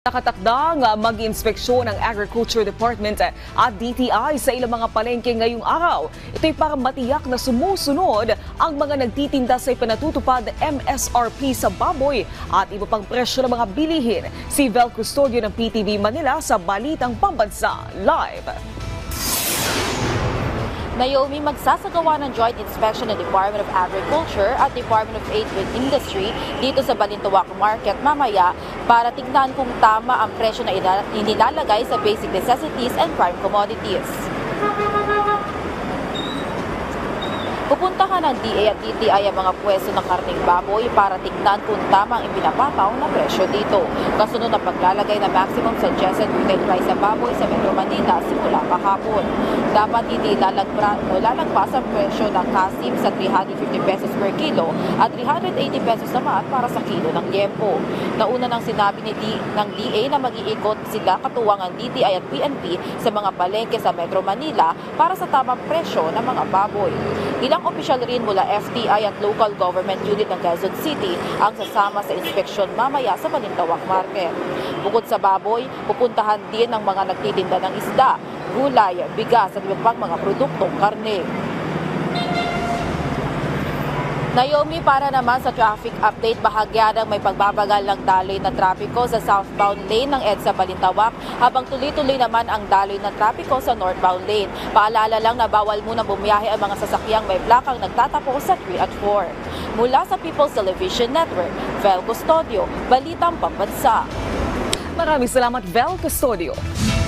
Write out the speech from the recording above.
Nakatakdang mag-inspeksyon ng Agriculture Department at DTI sa ilang mga palengke ngayong araw. Ito'y para matiyak na sumusunod ang mga nagtitinda sa ipinatutupad MSRP sa baboy at iba pang presyo ng mga bilihin. Si Vel Custodio ng PTV Manila sa Balitang Pambansa Live. Naomi, magsasagawa ng joint inspection ng Department of Agriculture at Department of Aid with Industry dito sa Balintawak Market mamaya para tignan kung tama ang presyo na inilalagay sa basic necessities and prime commodities. Pupuntahan ng DA at DTI ang mga pwesto ng karning baboy para tignan kung tama ang ipinapataw na presyo dito. Kasunod ng paglalagay ng maximum suggested retail price sa baboy sa Metro Manila simula kahapon. Dapat hindi lalagpas ang presyo ng kasim sa 350 pesos per kilo at 380 pesos naman para sa kilo ng liempo. Nauna nang sinabi ng DA na mag-iikot sila katuwang ang DTI at PNP sa mga palengke sa Metro Manila para sa tamang presyo ng mga baboy. Ilang opisyal rin mula FTI at local government unit ng Quezon City ang sasama sa inspeksyon mamaya sa Balintawak Market. Bukod sa baboy, pupuntahan din ng mga nagtitinda ng isda, gulay, bigas at iba pang mga produktong karne. Naomi, para naman sa traffic update, bahagyadang may pagbabagal ng daloy na trapiko sa southbound lane ng EDSA Balintawak habang tuloy-tuloy naman ang daloy na trapiko sa northbound lane. Paalala lang na bawal munang bumiyahe ang mga sasakyang may plakang nagtatapos sa 3 at 4. Mula sa People's Television Network, Vel Custodio, Balitang Pambansa. Maraming salamat, Vel Custodio.